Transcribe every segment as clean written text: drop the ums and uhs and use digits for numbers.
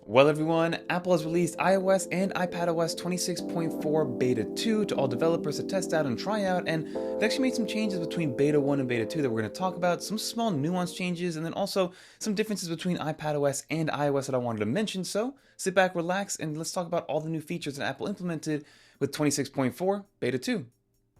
Well everyone, Apple has released iOS and iPadOS 26.4 Beta 2 to all developers to test out and try out, and they actually made some changes between Beta 1 and Beta 2 that we're going to talk about, some small nuance changes, and then also some differences between iPadOS and iOS that I wanted to mention. So sit back, relax, and let's talk about all the new features that Apple implemented with 26.4 Beta 2.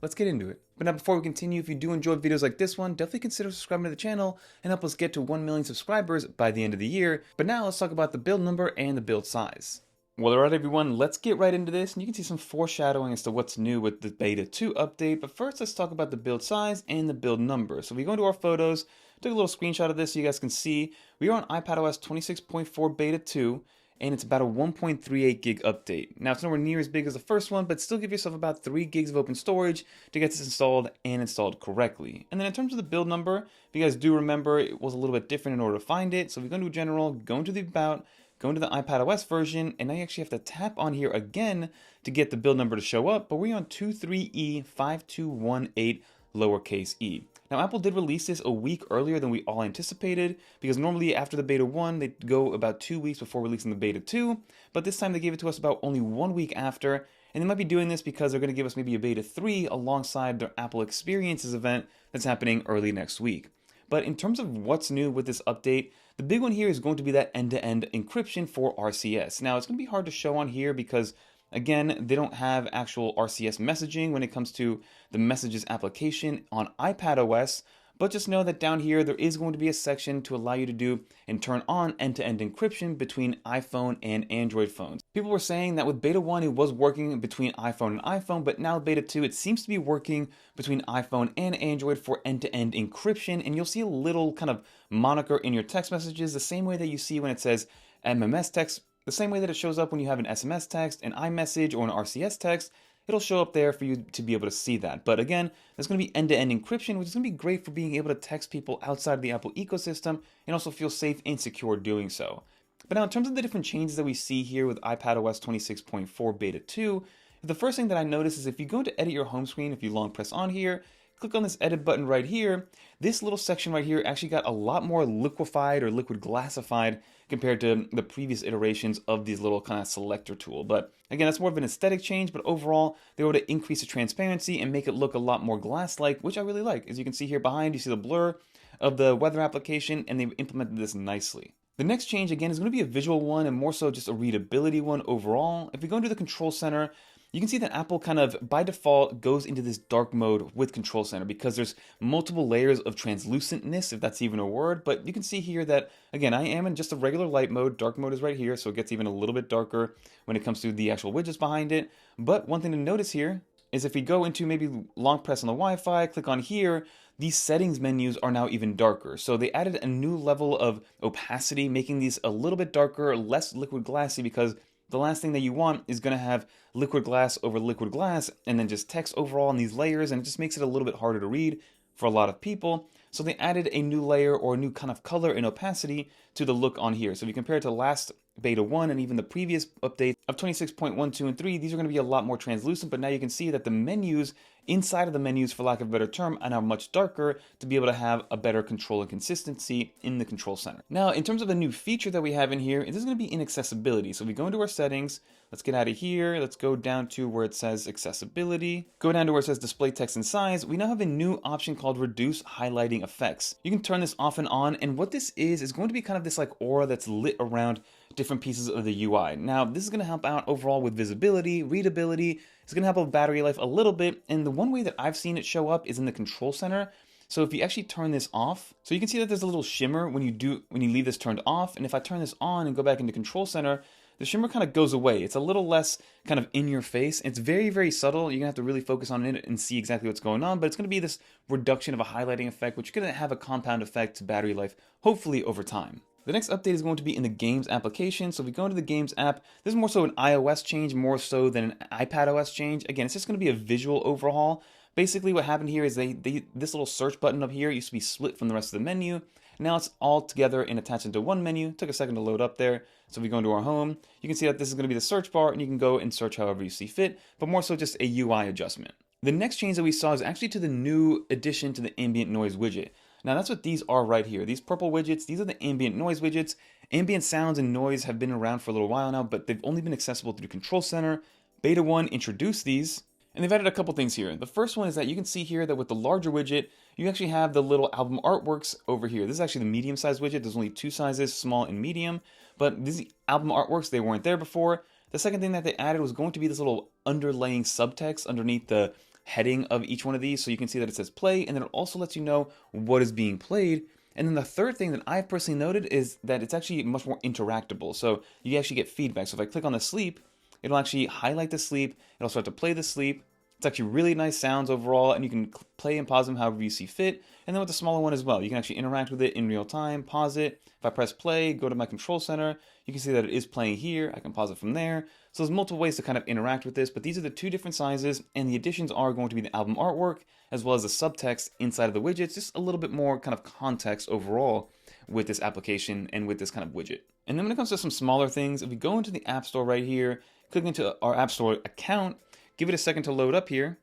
Let's get into it. But now before we continue, if you do enjoy videos like this one, definitely consider subscribing to the channel and help us get to 1 million subscribers by the end of the year. But now let's talk about the build number and the build size. Well, alright everyone, let's get right into this, and you can see some foreshadowing as to what's new with the Beta 2 update. But first, let's talk about the build size and the build number. So we go into our photos, took a little screenshot of this so you guys can see. We are on iPadOS 26.4 Beta 2, and it's about a 1.38 gig update. Now, it's nowhere near as big as the first one, but still give yourself about 3 gigs of open storage to get this installed and installed correctly. And then in terms of the build number, if you guys do remember, it was a little bit different in order to find it. So we go into General, go into the About, go into the iPadOS version, and now you actually have to tap on here again to get the build number to show up, but we're on 23E5218 lowercase e. Now, Apple did release this a week earlier than we all anticipated, because normally after the Beta 1, they'd go about 2 weeks before releasing the Beta 2, but this time they gave it to us about only 1 week after, and they might be doing this because they're going to give us maybe a Beta 3 alongside their Apple Experiences event that's happening early next week. But in terms of what's new with this update, the big one here is going to be that end-to-end encryption for RCS. Now, it's going to be hard to show on here because again, they don't have actual RCS messaging when it comes to the Messages application on iPadOS, but just know that down here there is going to be a section to allow you to do and turn on end-to-end encryption between iPhone and Android phones. People were saying that with Beta 1 it was working between iPhone and iPhone, but now Beta 2 it seems to be working between iPhone and Android for end-to-end encryption, and you'll see a little kind of moniker in your text messages the same way that you see when it says MMS text. The same way that it shows up when you have an SMS text, an iMessage, or an RCS text, it'll show up there for you to be able to see that. But again, there's going to be end-to-end encryption, which is going to be great for being able to text people outside of the Apple ecosystem and also feel safe and secure doing so. But now in terms of the different changes that we see here with iPadOS 26.4 Beta 2, the first thing that I notice is if you go to edit your home screen, if you long press on here, click on this edit button right here, this little section right here actually got a lot more liquefied or liquid glassified compared to the previous iterations of these little kind of selector tool. But again, that's more of an aesthetic change, but overall, they were able to increase the transparency and make it look a lot more glass-like, which I really like. As you can see here behind, you see the blur of the weather application, and they've implemented this nicely. The next change, again, is going to be a visual one and more so just a readability one overall. If we go into the Control Center, you can see that Apple kind of, by default, goes into this dark mode with Control Center because there's multiple layers of translucentness, if that's even a word. But you can see here that, again, I am in just a regular light mode. Dark mode is right here, so it gets even a little bit darker when it comes to the actual widgets behind it. But one thing to notice here is if we go into maybe long press on the Wi-Fi, click on here, these settings menus are now even darker. So they added a new level of opacity, making these a little bit darker, less liquid glassy, because the last thing that you want is going to have liquid glass over liquid glass and then just text overall on these layers, and it just makes it a little bit harder to read for a lot of people. So they added a new layer or a new kind of color and opacity to the look on here. So if you compare it to last Beta 1 and even the previous update of 26.1, 2, and 3, these are going to be a lot more translucent, but now you can see that the menus, inside of the menus, for lack of a better term, are now much darker to be able to have a better control and consistency in the Control Center. Now, in terms of a new feature that we have in here, this is going to be in accessibility. So we go into our settings, let's get out of here, let's go down to where it says accessibility, go down to where it says display text and size. We now have a new option called reduce highlighting effects. You can turn this off and on, and what this is going to be kind of this like aura that's lit around different pieces of the UI. Now, this is going to help out overall with visibility, readability. It's going to help with battery life a little bit, and the one way that I've seen it show up is in the Control Center. So if you actually turn this off, so you can see that there's a little shimmer when you leave this turned off, and if I turn this on and go back into Control Center, the shimmer kind of goes away. It's a little less kind of in your face. It's very, very subtle. You're going to have to really focus on it and see exactly what's going on, but it's going to be this reduction of a highlighting effect, which is going to have a compound effect to battery life, hopefully over time. The next update is going to be in the Games application. So if we go into the Games app, this is more so an iOS change, more so than an iPadOS change. Again, it's just going to be a visual overhaul. Basically what happened here is this little search button up here used to be split from the rest of the menu. Now it's all together and attached into one menu. It took a second to load up there. So if we go into our home, you can see that this is going to be the search bar, and you can go and search however you see fit, but more so just a UI adjustment. The next change that we saw is actually to the new addition to the ambient noise widget. Now that's what these are right here. These purple widgets, these are the ambient noise widgets, Ambient sounds and noise have been around for a little while now, but they've only been accessible through Control Center. Beta 1 introduced these, and they've added a couple things here. The first one is that you can see here that with the larger widget, you actually have the little album artworks over here. This is actually the medium-sized widget. There's only two sizes, small and medium, but these album artworks, they weren't there before. The second thing that they added was going to be this little underlaying subtext underneath the heading of each one of these, so you can see that it says play, and then it also lets you know what is being played. And then the third thing that I've personally noted is that it's actually much more interactable, so you actually get feedback. So if I click on the sleep, it'll actually highlight the sleep, it'll start to play the sleep. It's actually really nice sounds overall, and you can play and pause them however you see fit. And then with the smaller one as well, you can actually interact with it in real time, pause it. If I press play, go to my control center, you can see that it is playing here. I can pause it from there. So there's multiple ways to kind of interact with this, but these are the two different sizes, and the additions are going to be the album artwork, as well as the subtext inside of the widgets, just a little bit more kind of context overall with this application and with this kind of widget. And then when it comes to some smaller things, if we go into the App Store right here, click into our App Store account, give it a second to load up here,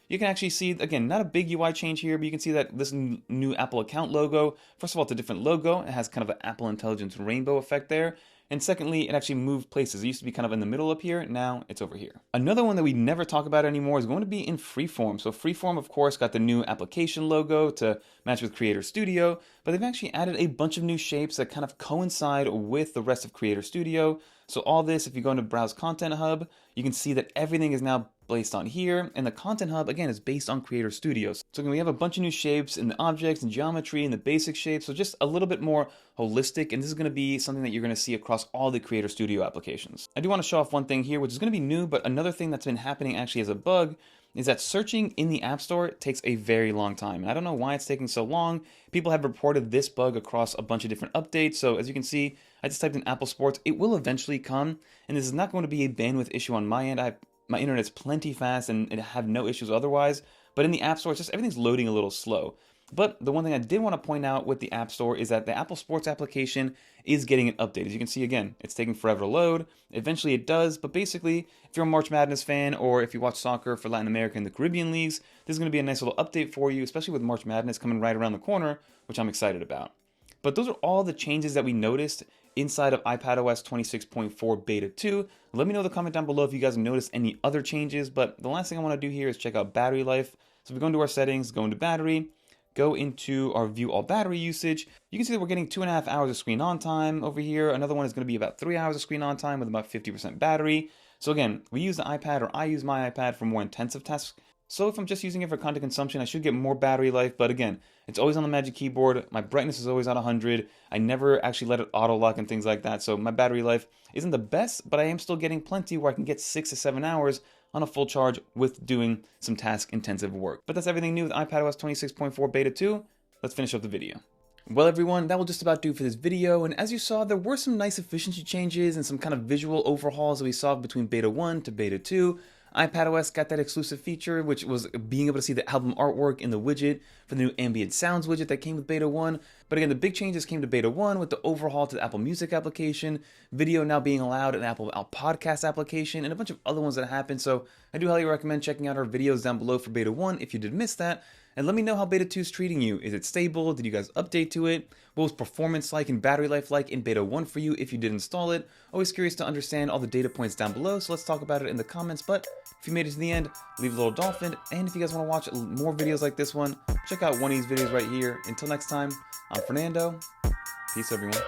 you can actually see, again, not a big UI change here, but you can see that this new Apple account logo, first of all, it's a different logo. It has kind of an Apple Intelligence rainbow effect there. And secondly, it actually moved places. It used to be kind of in the middle up here. Now it's over here. Another one that we never talk about anymore is going to be in Freeform. So Freeform, of course, got the new application logo to match with Creator Studio, but they've actually added a bunch of new shapes that kind of coincide with the rest of Creator Studio. So all this, if you go into Browse Content Hub, you can see that everything is now based on here, and the Content Hub, again, is based on Creator Studio. So we have a bunch of new shapes in the objects and geometry and the basic shapes, so just a little bit more holistic, and this is going to be something that you're going to see across all the Creator Studio applications. I do want to show off one thing here, which is going to be new, but another thing that's been happening actually as a bug is that searching in the App Store takes a very long time. And I don't know why it's taking so long. People have reported this bug across a bunch of different updates. So as you can see, I just typed in Apple Sports. It will eventually come, and this is not going to be a bandwidth issue on my end. My internet's plenty fast and I have no issues otherwise. But in the App Store, it's just everything's loading a little slow. But the one thing I did want to point out with the App Store is that the Apple Sports application is getting an update. As you can see, again, it's taking forever to load. Eventually it does, but basically, if you're a March Madness fan or if you watch soccer for Latin America and the Caribbean leagues, this is going to be a nice little update for you, especially with March Madness coming right around the corner, which I'm excited about. But those are all the changes that we noticed inside of iPadOS 26.4 Beta 2. Let me know in the comment down below if you guys noticed any other changes, but the last thing I want to do here is check out battery life. So if we go into our settings, go into battery, go into our view all battery usage, you can see that we're getting 2.5 hours of screen on time over here. Another one is going to be about 3 hours of screen on time with about 50% battery. So again, we use the iPad, or I use my iPad for more intensive tasks. So if I'm just using it for content consumption, I should get more battery life, but again, it's always on the Magic Keyboard. My brightness is always at 100. I never actually let it auto lock and things like that, so my battery life isn't the best, but I am still getting plenty where I can get 6 to 7 hours on a full charge with doing some task-intensive work. But that's everything new with iPadOS 26.4 Beta 2. Let's finish up the video. Well everyone, that will just about do for this video, and as you saw, there were some nice efficiency changes and some kind of visual overhauls that we saw between Beta 1 to Beta 2. iPadOS got that exclusive feature, which was being able to see the album artwork in the widget for the new Ambient Sounds widget that came with Beta 1. But again, the big changes came to Beta 1 with the overhaul to the Apple Music application, video now being allowed in the Apple Podcast application, and a bunch of other ones that happened. So I do highly recommend checking out our videos down below for Beta 1 if you did miss that. And let me know how Beta 2 is treating you. Is it stable? Did you guys update to it? What was performance like and battery life like in Beta 1 for you if you did install it? Always curious to understand all the data points down below, so let's talk about it in the comments. But if you made it to the end, leave a little dolphin. And if you guys want to watch more videos like this one, check out one of these videos right here. Until next time, I'm Fernando. Peace, everyone.